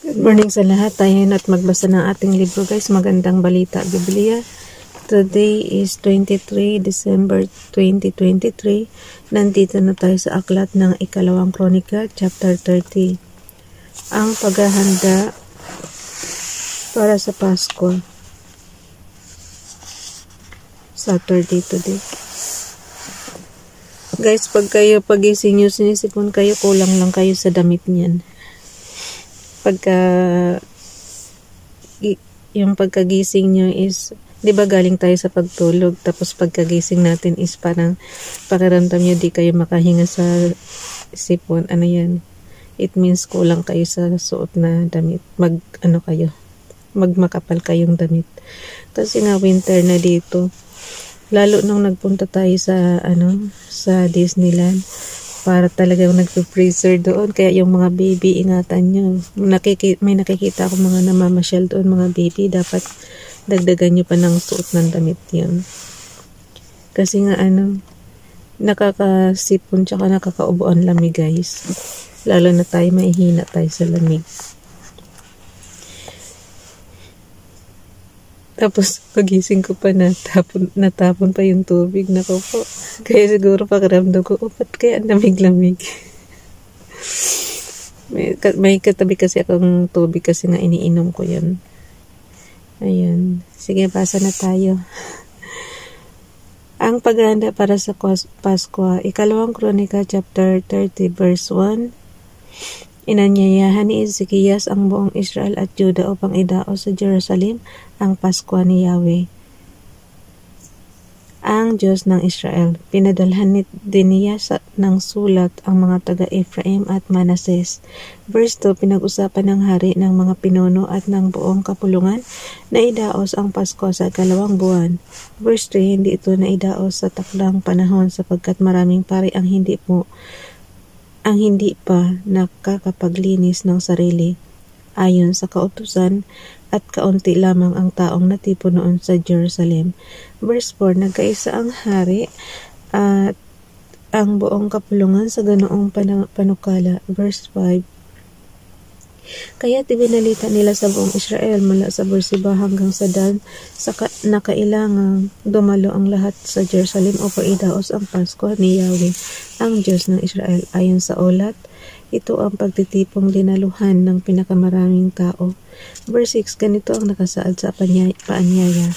Good morning sa lahat. Tayo at magbasa ng ating libro guys. Magandang balita, Biblia. Today is 23 December 2023. Nandito na tayo sa aklat ng Ikalawang Kronika, chapter 30. Ang paghahanda para sa Pasko. Saturday today. Guys, pag kayo pagising nyo, sinisipon kayo, kulang lang kayo sa damit niyan. Yung pagkagising nyo is, di ba galing tayo sa pagtulog, tapos pagkagising natin is parang pakiramdam nyo di kayo makahinga sa sipon. Ano yan? It means kulang kayo sa suot na damit. Magmakapal kayong damit. Kasi nga winter na dito. Lalo nung nagpunta tayo sa Disneyland, para talagang nagpe-freezer doon. Kaya yung mga baby, ingatan nyo. May nakikita ako mga namamasyal doon, mga baby. Dapat dagdagan nyo pa ng suot ng damit yun. Kasi nga nakakasipon tsaka nakakaubo ang lamig guys. Lalo na tayo, mahihina tayo sa lamig. Tapos pagising ko pa natapon pa yung tubig. Nako po. Kaya siguro pakiramdam ko, ba't kaya lamig-lamig? may katabi kasi akong tubig kasi nga iniinom ko yun. Ayun. Sige, basa na tayo. Ang paghahanda para sa Pasko. Ikalawang Kronika, chapter 30, verse 1. Inanyayahan ni Ezekias ang buong Israel at Juda upang idaos sa Jerusalem ang Pasko ni Yahweh, ang Diyos ng Israel. Pinadalhan din niya ng sulat ang mga taga-Ephraim at Manases. Verse 2, pinag-usapan ng hari ng mga pinuno at ng buong kapulungan na idaos ang Pasko sa ikalawang buwan. Verse 3, hindi ito na idaos sa takdang panahon sapagkat maraming pari ang hindi pa nakakapaglinis ng sarili ayon sa kautusan at kaunti lamang ang taong natipon noon sa Jerusalem. Verse 4, nagkaisa ang hari at ang buong kapulungan sa ganoong panukala. Verse 5, kaya't ibinalita nila sa buong Israel mula sa Berseba hanggang sa Dan na kailangang dumalo ang lahat sa Jerusalem upang idaos ang Pasko ni Yahweh, ang Diyos ng Israel. Ayon sa ulat, ito ang pagtitipong dinaluhan ng pinakamaraming tao. Verse 6, ganito ang nakasaad sa paanyaya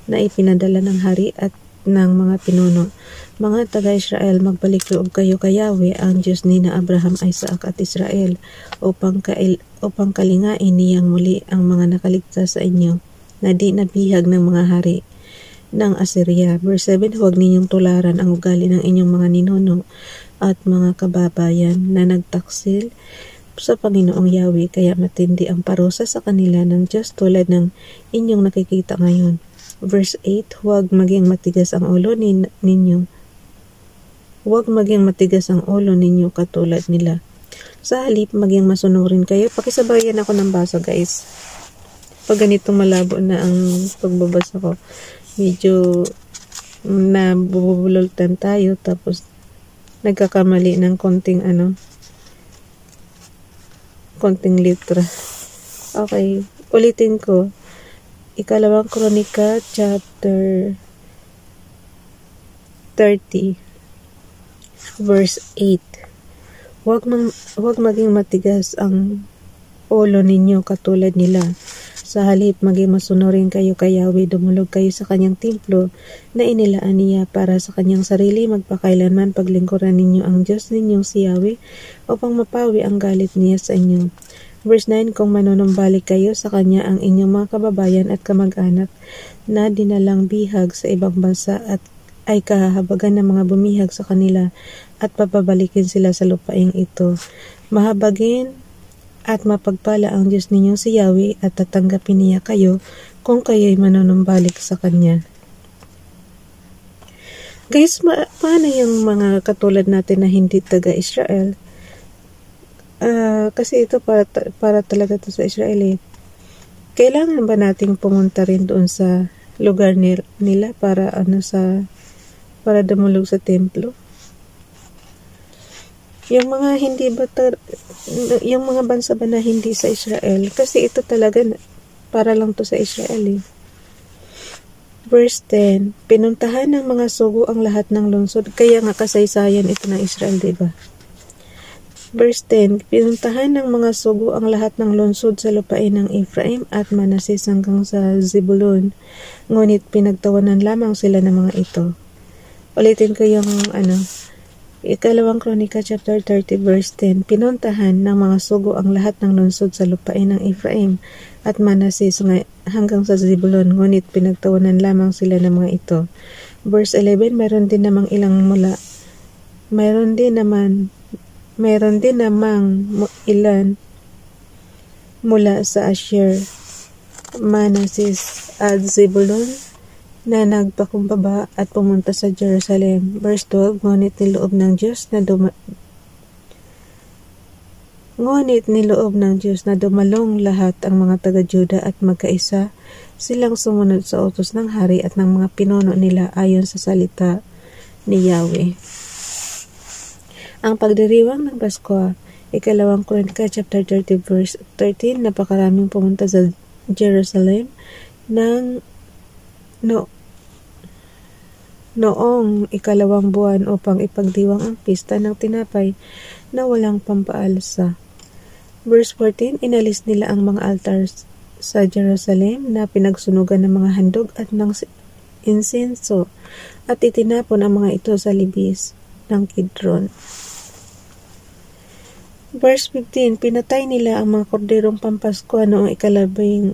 na ipinadala ng hari at ng mga pinuno. Mga taga-Israel, magbalik loob kayo kay Yahweh, ang Diyos ni na Abraham, Isaac at Israel, upang kalingain niyang muli ang mga nakaligtas sa inyo na di nabihag ng mga hari ng Assyria. Verse 7, huwag ninyong tularan ang ugali ng inyong mga ninuno at mga kababayan na nagtaksil sa Panginoong Yahweh, kaya matindi ang parusa sa kanila ng Diyos tulad ng inyong nakikita ngayon. Verse 8, huwag maging matigas ang ulo ninyo. Huwag maging matigas ang ulo ninyo katulad nila. Sa halip, maging masunurin kayo. Pakisabayan ako ng basa guys. Pag ganito malabo na ang pagbabasa ko, medyo nabubuloltan tayo tapos nagkakamali ng konting litra. Okay, ulitin ko. Ikalawang Kronika, chapter 30, verse 8. Huwag maging matigas ang ulo ninyo katulad nila. Sa halip, maging masunurin kayo kay Yahweh, dumulog kayo sa kanyang templo na inilaan niya para sa kanyang sarili, magpakailanman paglingkuran ninyo ang Diyos ninyong si Yahweh upang mapawi ang galit niya sa inyo. Verse 9, kung manunumbalik kayo sa kanya ang inyong mga kababayan at kamag-anak na dinalang bihag sa ibang bansa at ay kahahabagan ng mga bumihag sa kanila at papabalikin sila sa lupaing ito. Mahabagin at mapagpala ang Diyos ninyong si Yahweh at tatanggapin niya kayo kung kayo'y manunumbalik sa kanya. Guys, paano yung mga katulad natin na hindi taga-Israel? Kasi ito para talaga to sa Israel eh. Kailangan ba nating pumunta rin doon sa lugar nila para dumulog sa templo? Yung mga yung mga bansa ba na hindi sa Israel, kasi ito talaga para lang to sa Israel eh. Verse 10, pinuntahan ng mga sugo ang lahat ng lungsod, kaya nga kasaysayan ito ng Israel, diba? Verse 10, pinuntahan ng mga sugo ang lahat ng lungsod sa lupain ng Ephraim at Manases hanggang sa Zebulun, ngunit pinagtawanan lamang sila ng mga ito. Ulitin ko yung Ikalawang Kronika chapter 30 verse 10, pinuntahan ng mga sugo ang lahat ng lungsod sa lupain ng Ephraim at Manases hanggang sa Zebulun, ngunit pinagtawanan lamang sila ng mga ito. Verse 11, mayroon din namang ilan mula sa Asher, Manases at Zebulun na nagpakumbaba at pumunta sa Jerusalem. Verse 12, ngunit niloob ng Diyos na dumalong lahat ang mga taga-Juda at magkaisa silang sumunod sa utos ng hari at ng mga pinuno nila ayon sa salita ni Yahweh. Ang pagdiriwang ng Pasko, Ikalawang Kronika chapter 30 verse 13, napakaraming pumunta sa Jerusalem noong ikalawang buwan upang ipagdiwang ang pista ng tinapay na walang pampaalsa. Verse 14, inalis nila ang mga altar sa Jerusalem na pinagsunugan ng mga handog at ng insenso at itinapon ang mga ito sa libis ng Kidron. Verse 15, pinatay nila ang mga korderong pampasko noong 14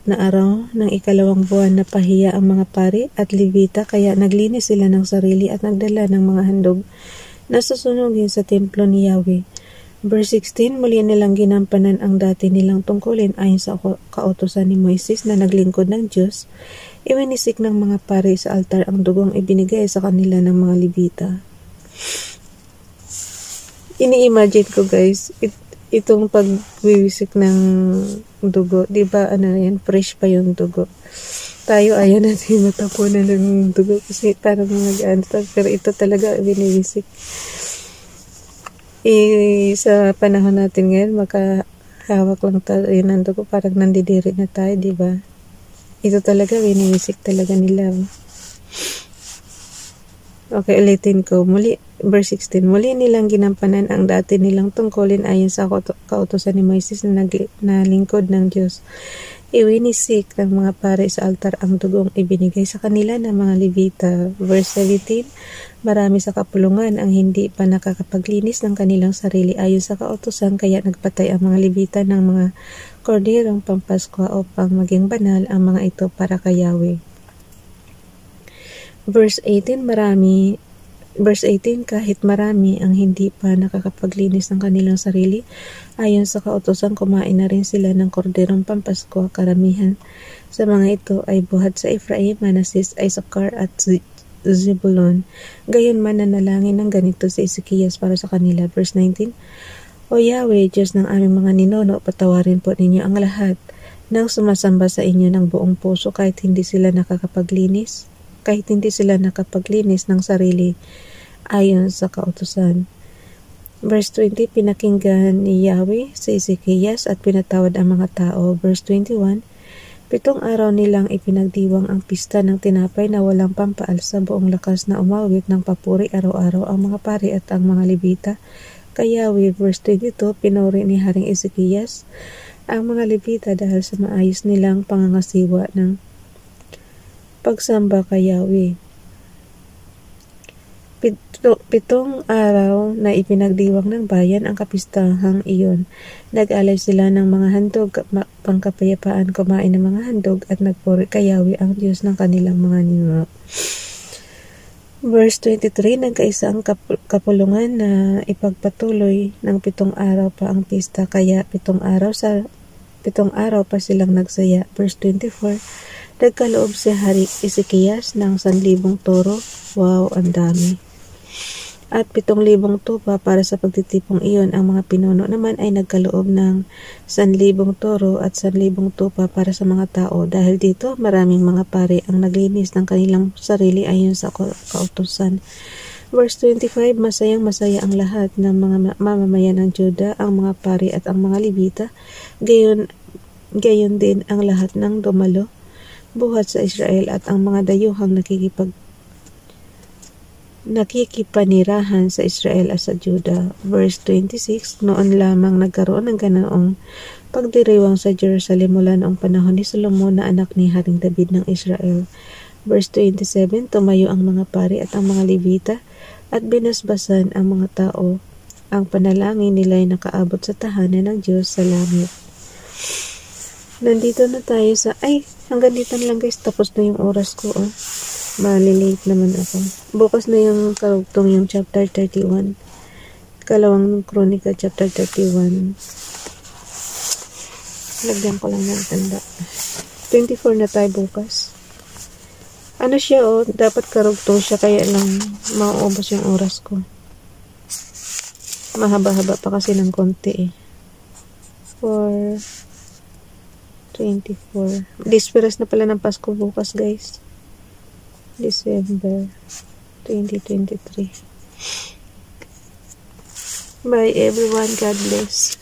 na araw ng ikalawang buwan na pahiya ang mga pari at Levita, kaya naglinis sila ng sarili at nagdala ng mga handog na susunugin sa templo ni Yahweh. Verse 16, muli nilang ginampanan ang dati nilang tungkulin ayon sa kautusan ni Moises na naglingkod ng Diyos. Iwinisik ng mga pari sa altar ang dugong ibinigay sa kanila ng mga Levita. Ini-imagine ko guys, itong pagwiwisik ng dugo, di ba yan, fresh pa yung dugo. Tayo ayaw natin matapunan ng dugo kasi parang mga pero ito talaga biniwisik. Sa panahon natin ngayon, makahawak lang tayo ng dugo, parang nandidiri na tayo, di ba? Ito talaga, biniwisik talaga nila. Okay, ulitin ko. Verse 16, muli nilang ginampanan ang dati nilang tungkulin ayon sa kautusan ni Moises na lingkod ng Diyos. Iwinisik ng mga pare sa altar ang dugong ibinigay sa kanila ng mga Levita. Verse 17, marami sa kapulungan ang hindi pa nakakapaglinis ng kanilang sarili ayon sa kautusan, kaya nagpatay ang mga Levita ng mga korderong pampasko upang maging banal ang mga ito para kay Yahweh. Verse 18, kahit marami ang hindi pa nakakapaglinis ng kanilang sarili, ayon sa kautusan kumain na rin sila ng korderong pampasko. Karamihan sa mga ito ay buhat sa Ephraim, Manases, Issachar at Zebulun. Gayon man nanalangin ng ganito si Ezekias para sa kanila. Verse 19, O Yahweh, Diyos ng aming mga ninuno, patawarin po ninyo ang lahat nang sumasamba sa inyo ng buong puso kahit hindi sila nakakapaglinis ng sarili ayon sa kautusan. Verse 20, pinakinggan ni Yahweh si Ezekias at pinatawad ang mga tao. Verse 21, 7 araw nilang ipinagdiwang ang pista ng tinapay na walang pampaal sa buong lakas na umawit ng papuri araw-araw ang mga pari at ang mga Levita kay Yahweh. Verse 22, pinuri ni Haring Ezekias ang mga Levita dahil sa maayos nilang pangangasiwa ng pagsamba kay Yahweh. 7 araw na ipinagdiwang ng bayan ang kapistahang iyon. Nag-alay sila ng mga handog, pangkapayapaan, kumain ng mga handog at nagpuri kay Yahweh ang Diyos ng kanilang mga ninuno. Verse 23, nagkaisa ang kapulungan na ipagpatuloy ng 7 araw pa ang pista, kaya 7 araw pa silang nagsaya. Verse 24, nagkaloob si Hari Ezekias ng 1,000 toro. Wow, ang dami. At 7,000 tupa para sa pagtitipong iyon. Ang mga pinuno naman ay nagkaloob ng 1,000 toro at 1,000 tupa para sa mga tao. Dahil dito, maraming mga pare ang naglinis ng kanilang sarili ayon sa kautusan. Verse 25, masayang masaya ang lahat ng mga mamamayan ng Juda, ang mga pari at ang mga Levita, gayon din ang lahat ng dumalo, buhat sa Israel at ang mga dayuhang nakikipanirahan sa Israel at sa Juda. Verse 26, noon lamang nagkaroon ng ganoong pagdiriwang sa Jerusalem mula noong panahon ni Solomon na anak ni Haring David ng Israel. Verse 27, tumayo ang mga pari at ang mga Levita at binasbasan ang mga tao. Ang panalangin nila ay nakaabot sa tahanan ng Diyos sa langit. Nandito na tayo sa, hanggang dito na lang guys, tapos na yung oras ko. Malilate naman ako. Bukas na yung karugtong yung chapter 31. Kalawang Kronika chapter 31. Lagyan ko lang ng tanda. 24 na tayo bukas. Ano siya dapat karugtong siya kaya lang mauubos yung oras ko. Mahaba-haba pa kasi ng konti 24. Disperas na pala ng Pasko bukas guys. December 2023. Bye everyone. God bless.